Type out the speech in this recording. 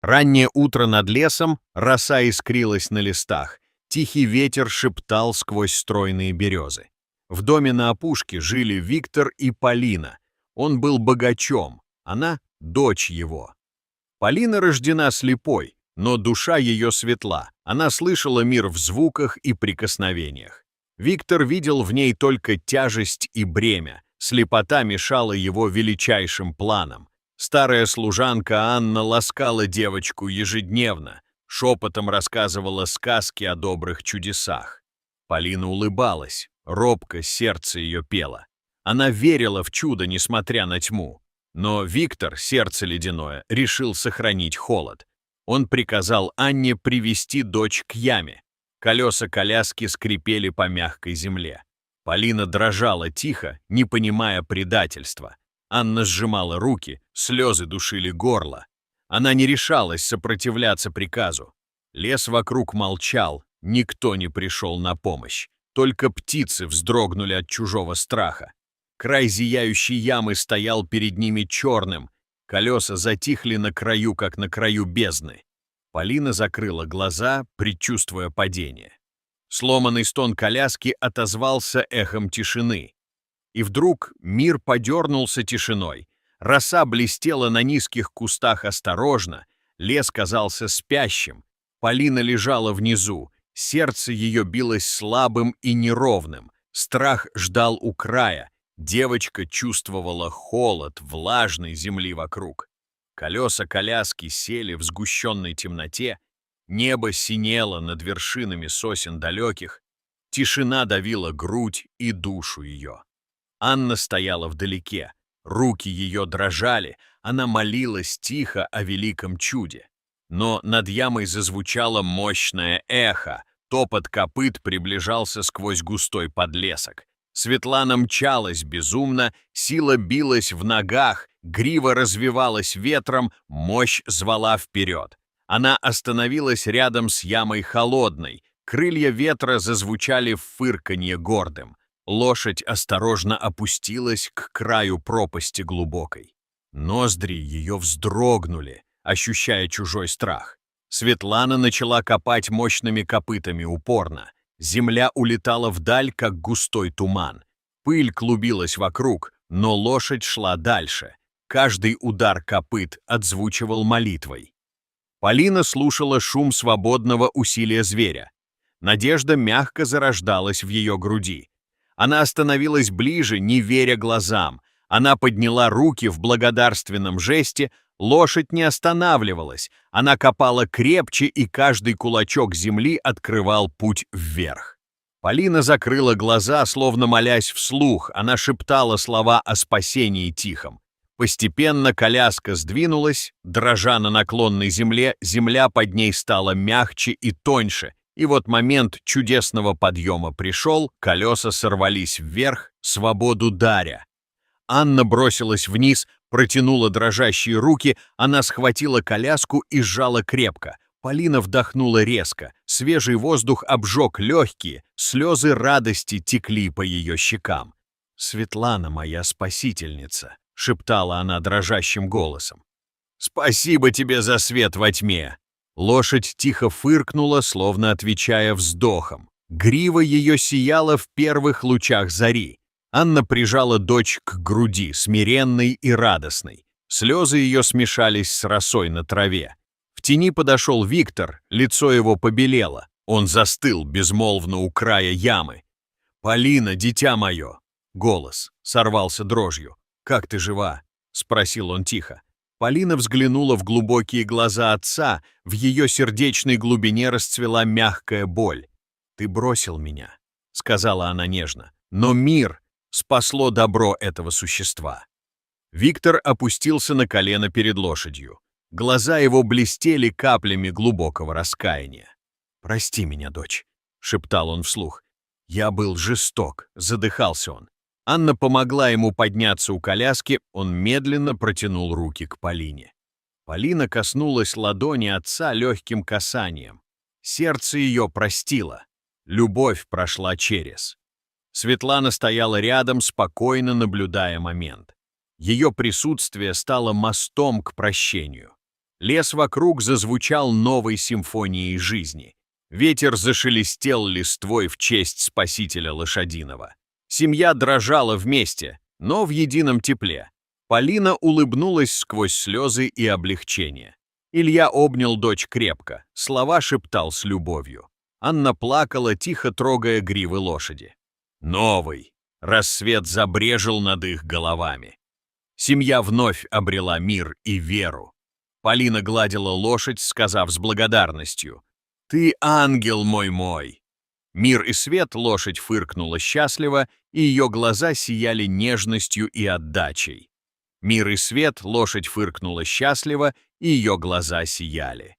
Раннее утро над лесом, роса искрилась на листах, тихий ветер шептал сквозь стройные березы. В доме на опушке жили Виктор и Полина. Он был богачом, она — дочь его. Полина рождена слепой, но душа ее светла, она слышала мир в звуках и прикосновениях. Виктор видел в ней только тяжесть и бремя, слепота мешала его величайшим планам. Старая служанка Анна ласкала девочку ежедневно, шепотом рассказывала сказки о добрых чудесах. Полина улыбалась, робко сердце ее пело. Она верила в чудо, несмотря на тьму. Но Виктор, сердце ледяное, решил сохранить холод. Он приказал Анне привести дочь к яме. Колеса коляски скрипели по мягкой земле. Полина дрожала тихо, не понимая предательства. Анна сжимала руки, слезы душили горло. Она не решалась сопротивляться приказу. Лес вокруг молчал, никто не пришел на помощь. Только птицы вздрогнули от чужого страха. Край зияющей ямы стоял перед ними черным. Колеса затихли на краю, как на краю бездны. Полина закрыла глаза, предчувствуя падение. Сломанный стон коляски отозвался эхом тишины. И вдруг мир подернулся тишиной. Роса блестела на низких кустах осторожно, лес казался спящим. Полина лежала внизу, сердце ее билось слабым и неровным. Страх ждал у края, девочка чувствовала холод влажной земли вокруг. Колеса коляски сели в сгущенной темноте, небо синело над вершинами сосен далеких, тишина давила грудь и душу ее. Анна стояла вдалеке, руки ее дрожали, она молилась тихо о великом чуде. Но над ямой зазвучало мощное эхо, топот копыт приближался сквозь густой подлесок. Светлана мчалась безумно, сила билась в ногах, грива развивалась ветром, мощь звала вперед. Она остановилась рядом с ямой холодной, крылья ветра зазвучали в фырканье гордым. Лошадь осторожно опустилась к краю пропасти глубокой. Ноздри ее вздрогнули, ощущая чужой страх. Светлана начала копать мощными копытами упорно. Земля улетала вдаль, как густой туман. Пыль клубилась вокруг, но лошадь шла дальше. Каждый удар копыт отзвучивал молитвой. Полина слушала шум свободного усилия зверя. Надежда мягко зарождалась в ее груди. Она остановилась ближе, не веря глазам. Она подняла руки в благодарственном жесте, лошадь не останавливалась. Она копала крепче, и каждый кулачок земли открывал путь вверх. Полина закрыла глаза, словно молясь вслух. Она шептала слова о спасении тихом. Постепенно коляска сдвинулась, дрожа на наклонной земле, земля под ней стала мягче и тоньше. И вот момент чудесного подъема пришел, колеса сорвались вверх, свободу даря. Анна бросилась вниз, протянула дрожащие руки, она схватила коляску и сжала крепко. Полина вдохнула резко, свежий воздух обжег легкие, слезы радости текли по ее щекам. «Светлана моя спасительница», — шептала она дрожащим голосом. «Спасибо тебе за свет во тьме!» Лошадь тихо фыркнула, словно отвечая вздохом. Грива ее сияла в первых лучах зари. Анна прижала дочь к груди, смиренной и радостной. Слезы ее смешались с росой на траве. В тени подошел Виктор, лицо его побелело. Он застыл безмолвно у края ямы. «Полина, дитя мое!» Голос сорвался дрожью. «Как ты жива?» — спросил он тихо. Полина взглянула в глубокие глаза отца, в ее сердечной глубине расцвела мягкая боль. «Ты бросил меня», — сказала она нежно, — «но мир спасло добро этого существа». Виктор опустился на колено перед лошадью. Глаза его блестели каплями глубокого раскаяния. «Прости меня, дочь», — шептал он вслух. «Я был жесток», — задыхался он. Анна помогла ему подняться у коляски, он медленно протянул руки к Полине. Полина коснулась ладони отца легким касанием. Сердце ее простило. Любовь прошла через. Светлана стояла рядом, спокойно наблюдая момент. Ее присутствие стало мостом к прощению. Лес вокруг зазвучал новой симфонией жизни. Ветер зашелестел листвой в честь спасителя лошадиного. Семья дрожала вместе, но в едином тепле. Полина улыбнулась сквозь слезы и облегчение. Илья обнял дочь крепко, слова шептал с любовью. Анна плакала, тихо трогая гривы лошади. Новый. Рассвет забрежил над их головами. Семья вновь обрела мир и веру. Полина гладила лошадь, сказав с благодарностью: «Ты ангел мой!» Мир и свет лошадь фыркнула счастливо, и ее глаза сияли нежностью и отдачей. Мир и свет лошадь фыркнула счастливо, и ее глаза сияли.